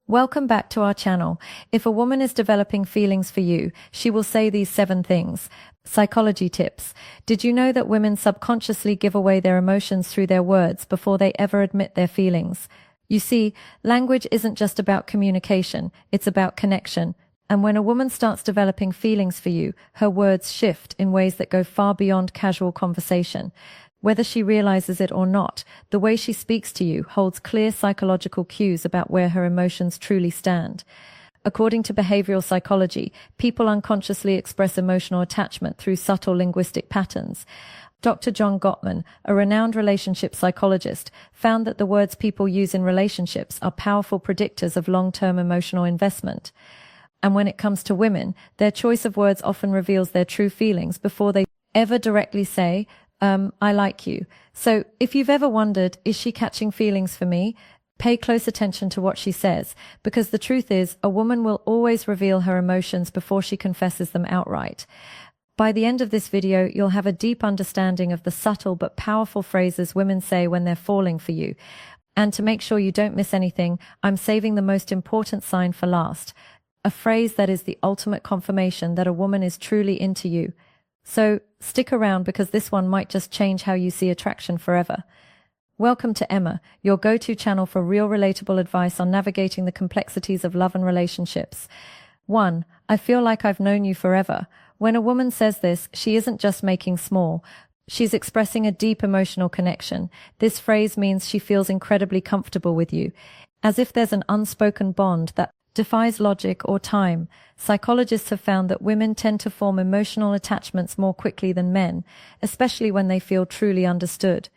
Welcome back to our channel. If a woman is developing feelings for you, she will say these 7 things. Psychology tips. Did you know that women subconsciously give away their emotions through their words before they ever admit their feelings? You see, language isn't just about communication, it's about connection. And when a woman starts developing feelings for you, her words shift in ways that go far beyond casual conversation. Whether she realizes it or not, the way she speaks to you holds clear psychological cues about where her emotions truly stand. According to behavioral psychology, people unconsciously express emotional attachment through subtle linguistic patterns. Dr. John Gottman, a renowned relationship psychologist, found that the words people use in relationships are powerful predictors of long-term emotional investment. And when it comes to women, their choice of words often reveals their true feelings before they ever directly say, I like you. So if you've ever wondered, is she catching feelings for me? Pay close attention to what she says, because the truth is, a woman will always reveal her emotions before she confesses them outright. By the end of this video, you'll have a deep understanding of the subtle but powerful phrases women say when they're falling for you. And to make sure you don't miss anything, I'm saving the most important sign for last. A phrase that is the ultimate confirmation that a woman is truly into you. So stick around, because this one might just change how you see attraction forever. Welcome to Emma, your go-to channel for real relatable advice on navigating the complexities of love and relationships. 1. I feel like I've known you forever. When a woman says this, she isn't just making small. She's expressing a deep emotional connection. This phrase means she feels incredibly comfortable with you, as if there's an unspoken bond that defies logic or time. Psychologists have found that women tend to form emotional attachments more quickly than men, especially when they feel truly understood.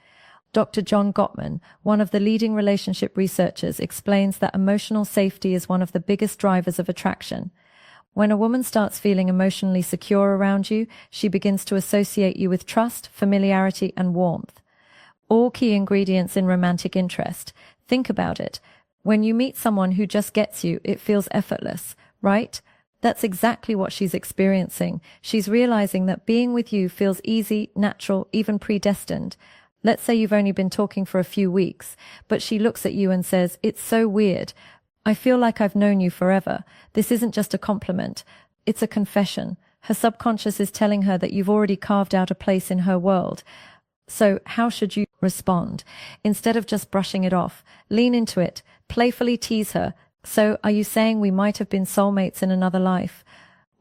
Dr. John Gottman, one of the leading relationship researchers, explains that emotional safety is one of the biggest drivers of attraction. When a woman starts feeling emotionally secure around you, she begins to associate you with trust, familiarity, and warmth. All key ingredients in romantic interest. Think about it. When you meet someone who just gets you, it feels effortless, right? That's exactly what she's experiencing. She's realizing that being with you feels easy, natural, even predestined. Let's say you've only been talking for a few weeks, but she looks at you and says, "It's so weird. I feel like I've known you forever." This isn't just a compliment. It's a confession. Her subconscious is telling her that you've already carved out a place in her world. So how should you respond? Instead of just brushing it off, lean into it, playfully tease her. So are you saying we might have been soulmates in another life?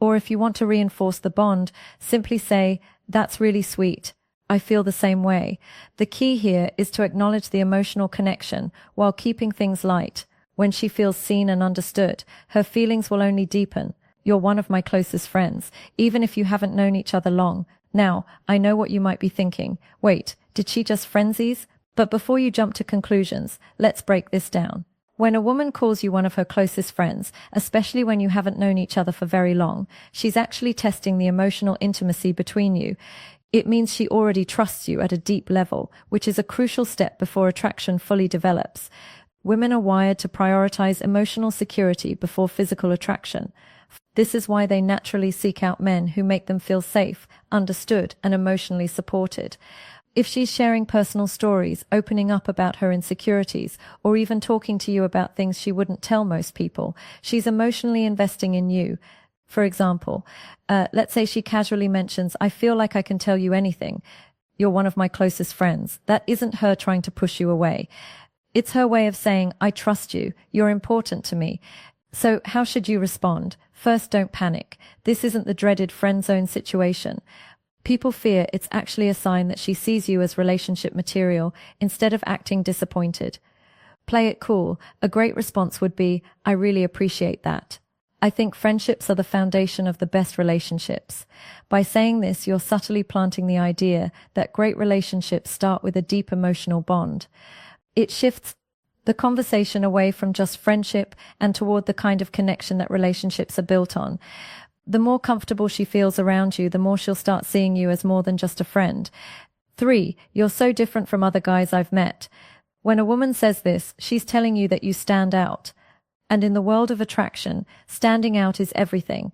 Or if you want to reinforce the bond, simply say, "That's really sweet. I feel the same way." The key here is to acknowledge the emotional connection while keeping things light. When she feels seen and understood, her feelings will only deepen. You're one of my closest friends, even if you haven't known each other long. Now, I know what you might be thinking. Wait, did she just frenzies? But before you jump to conclusions, let's break this down. When a woman calls you one of her closest friends, especially when you haven't known each other for very long, she's actually testing the emotional intimacy between you. It means she already trusts you at a deep level, which is a crucial step before attraction fully develops. Women are wired to prioritize emotional security before physical attraction. This is why they naturally seek out men who make them feel safe, understood, and emotionally supported. If she's sharing personal stories, opening up about her insecurities, or even talking to you about things she wouldn't tell most people, she's emotionally investing in you. For example, let's say she casually mentions, "I feel like I can tell you anything. You're one of my closest friends." That isn't her trying to push you away. It's her way of saying, "I trust you. You're important to me." So how should you respond? First, don't panic. This isn't the dreaded friend zone situation. People fear it's actually a sign that she sees you as relationship material instead of acting disappointed. Play it cool. A great response would be, "I really appreciate that. I think friendships are the foundation of the best relationships." By saying this, you're subtly planting the idea that great relationships start with a deep emotional bond. It shifts the conversation away from just friendship and toward the kind of connection that relationships are built on. The more comfortable she feels around you, the more she'll start seeing you as more than just a friend. 3. You're so different from other guys I've met. When a woman says this, she's telling you that you stand out. And in the world of attraction, standing out is everything.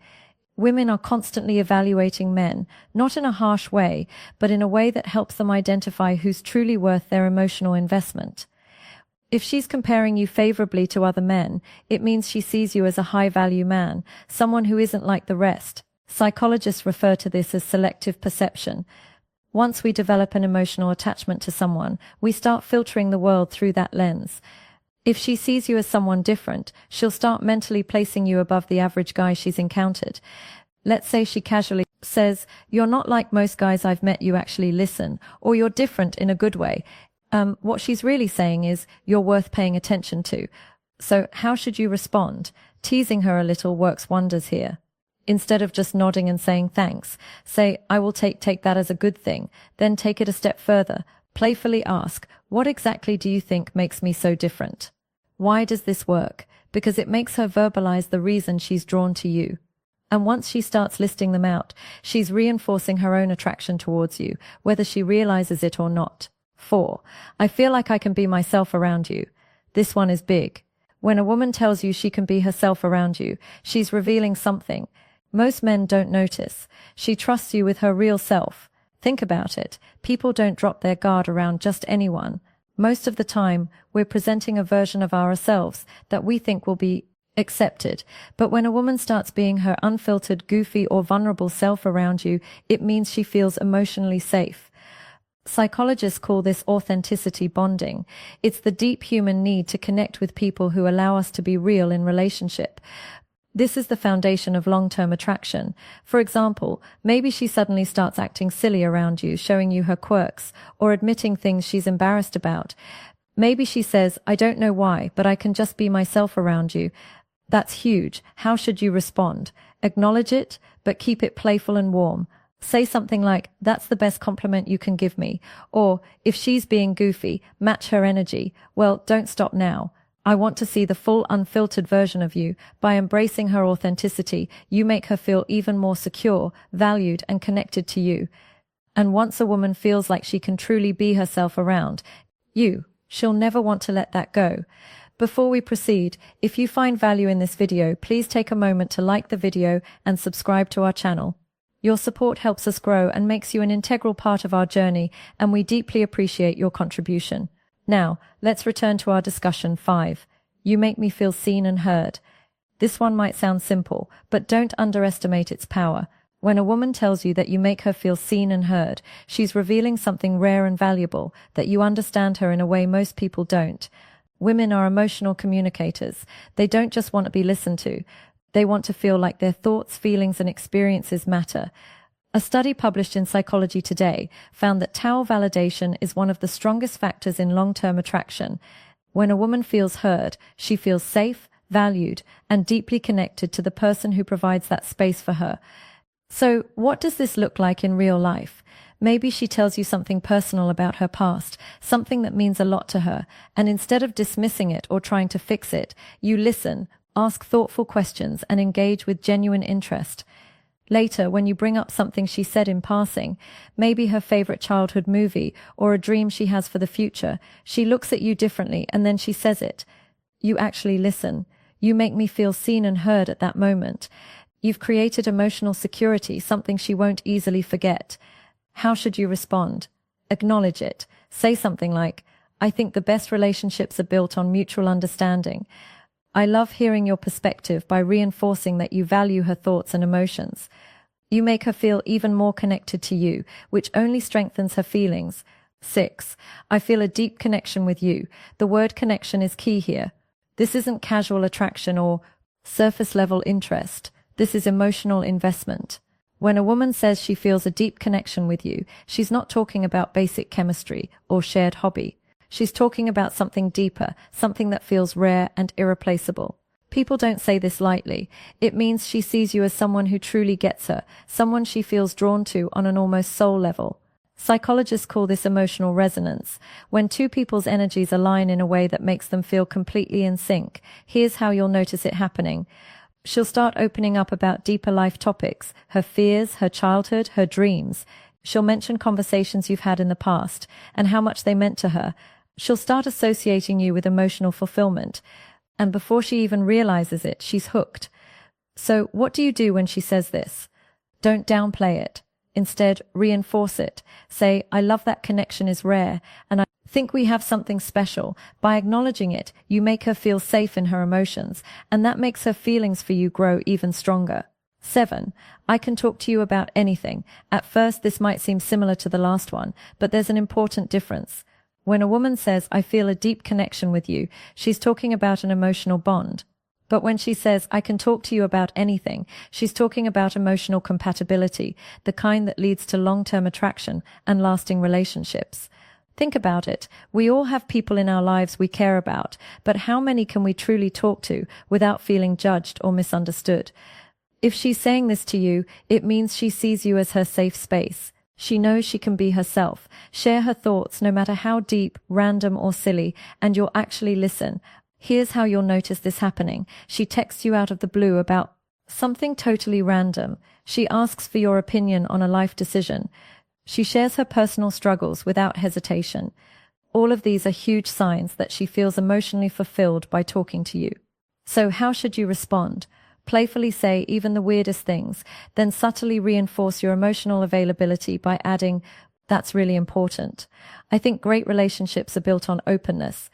Women are constantly evaluating men, not in a harsh way, but in a way that helps them identify who's truly worth their emotional investment. If she's comparing you favorably to other men, it means she sees you as a high-value man, someone who isn't like the rest. Psychologists refer to this as selective perception. Once we develop an emotional attachment to someone, we start filtering the world through that lens. If she sees you as someone different, she'll start mentally placing you above the average guy she's encountered. Let's say she casually says, "You're not like most guys I've met, you actually listen," or "You're different in a good way." What she's really saying is, "You're worth paying attention to." So how should you respond? Teasing her a little works wonders here. Instead of just nodding and saying thanks, say, "I will take that as a good thing." Then take it a step further. Playfully ask, "What exactly do you think makes me so different?" Why does this work? Because it makes her verbalize the reason she's drawn to you. And once she starts listing them out, she's reinforcing her own attraction towards you, whether she realizes it or not. 4. I feel like I can be myself around you. This one is big. When a woman tells you she can be herself around you, she's revealing something. Most men don't notice. She trusts you with her real self. Think about it. People don't drop their guard around just anyone. Most of the time, we're presenting a version of ourselves that we think will be accepted. But when a woman starts being her unfiltered, goofy, or vulnerable self around you, it means she feels emotionally safe. Psychologists call this authenticity bonding. It's the deep human need to connect with people who allow us to be real in relationship. This is the foundation of long-term attraction. For example, maybe she suddenly starts acting silly around you, showing you her quirks, or admitting things she's embarrassed about. Maybe she says, "I don't know why, but I can just be myself around you." That's huge. How should you respond? Acknowledge it, but keep it playful and warm. Say something like, "That's the best compliment you can give me." Or, if she's being goofy, match her energy. "Well, don't stop now. I want to see the full unfiltered version of you." By embracing her authenticity, you make her feel even more secure, valued, and connected to you. And once a woman feels like she can truly be herself around you, she'll never want to let that go. Before we proceed, if you find value in this video, please take a moment to like the video and subscribe to our channel. Your support helps us grow and makes you an integral part of our journey, and we deeply appreciate your contribution. Now, let's return to our discussion. 5. You make me feel seen and heard. This one might sound simple, but don't underestimate its power. When a woman tells you that you make her feel seen and heard, she's revealing something rare and valuable, that you understand her in a way most people don't. Women are emotional communicators. They don't just want to be listened to. They want to feel like their thoughts, feelings, and experiences matter. A study published in Psychology Today found that towel validation is one of the strongest factors in long-term attraction. When a woman feels heard, she feels safe, valued, and deeply connected to the person who provides that space for her. So, what does this look like in real life? Maybe she tells you something personal about her past, something that means a lot to her, and instead of dismissing it or trying to fix it, you listen, ask thoughtful questions, and engage with genuine interest. Later, when you bring up something she said in passing, maybe her favorite childhood movie or a dream she has for the future, she looks at you differently and then she says it. You actually listen. You make me feel seen and heard at that moment. You've created emotional security, something she won't easily forget. How should you respond? Acknowledge it. Say something like, "I think the best relationships are built on mutual understanding." I love hearing your perspective, by reinforcing that you value her thoughts and emotions. You make her feel even more connected to you, which only strengthens her feelings. 6. I feel a deep connection with you. The word connection is key here. This isn't casual attraction or surface-level interest. This is emotional investment. When a woman says she feels a deep connection with you, she's not talking about basic chemistry or shared hobby. She's talking about something deeper, something that feels rare and irreplaceable. People don't say this lightly. It means she sees you as someone who truly gets her, someone she feels drawn to on an almost soul level. Psychologists call this emotional resonance. When two people's energies align in a way that makes them feel completely in sync, here's how you'll notice it happening. She'll start opening up about deeper life topics, her fears, her childhood, her dreams. She'll mention conversations you've had in the past and how much they meant to her. She'll start associating you with emotional fulfillment, and before she even realizes it, she's hooked. So what do you do when she says this? Don't downplay it. Instead, reinforce it. Say, "I love that connection is rare, and I think we have something special. By acknowledging it, you make her feel safe in her emotions, and that makes her feelings for you grow even stronger. 7. I can talk to you about anything. At first, this might seem similar to the last one, but there's an important difference. When a woman says, I feel a deep connection with you, she's talking about an emotional bond. But when she says, I can talk to you about anything, she's talking about emotional compatibility, the kind that leads to long-term attraction and lasting relationships. Think about it. We all have people in our lives we care about, but how many can we truly talk to without feeling judged or misunderstood? If she's saying this to you, it means she sees you as her safe space. She knows she can be herself, share her thoughts no matter how deep, random or silly, and you'll actually listen. Here's how you'll notice this happening. She texts you out of the blue about something totally random. She asks for your opinion on a life decision. She shares her personal struggles without hesitation. All of these are huge signs that she feels emotionally fulfilled by talking to you. So how should you respond? Playfully say even the weirdest things, then subtly reinforce your emotional availability by adding, that's really important. I think great relationships are built on openness.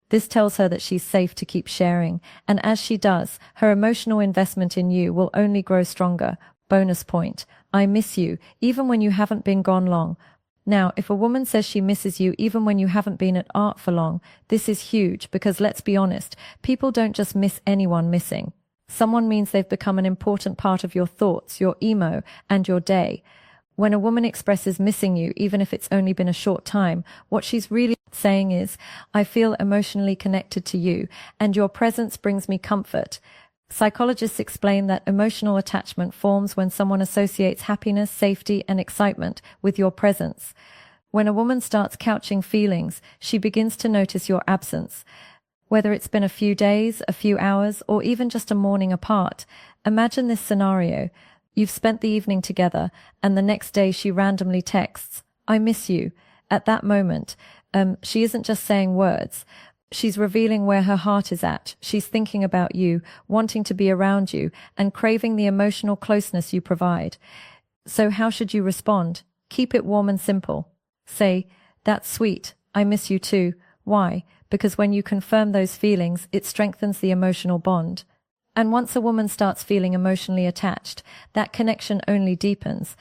This tells her that she's safe to keep sharing, and as she does, her emotional investment in you will only grow stronger. Bonus point. I miss you, even when you haven't been gone long. Now, if a woman says she misses you even when you haven't been at art for long, this is huge because let's be honest, people don't just miss anyone missing. Someone means they've become an important part of your thoughts, your emo, and your day. When a woman expresses missing you, even if it's only been a short time, what she's really saying is, I feel emotionally connected to you, and your presence brings me comfort. Psychologists explain that emotional attachment forms when someone associates happiness, safety, and excitement with your presence. When a woman starts couching feelings, she begins to notice your absence. Whether it's been a few days, a few hours, or even just a morning apart, imagine this scenario. You've spent the evening together, and the next day she randomly texts, I miss you. At that moment, she isn't just saying words. She's revealing where her heart is at. She's thinking about you, wanting to be around you, and craving the emotional closeness you provide. So how should you respond? Keep it warm and simple. Say, that's sweet. I miss you too. Why? Because when you confirm those feelings, it strengthens the emotional bond. And once a woman starts feeling emotionally attached, that connection only deepens.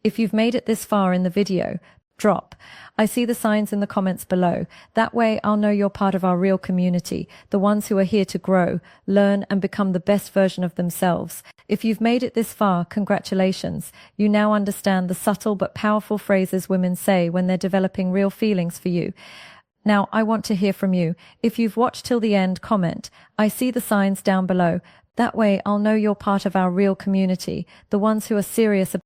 If you've made it this far in the video, drop. I see the signs in the comments below. That way I'll know you're part of our real community, the ones who are here to grow, learn, and become the best version of themselves. If you've made it this far, congratulations. You now understand the subtle but powerful phrases women say when they're developing real feelings for you. Now, I want to hear from you. If you've watched till the end, comment. I see the signs down below. That way I'll know you're part of our real community, the ones who are serious about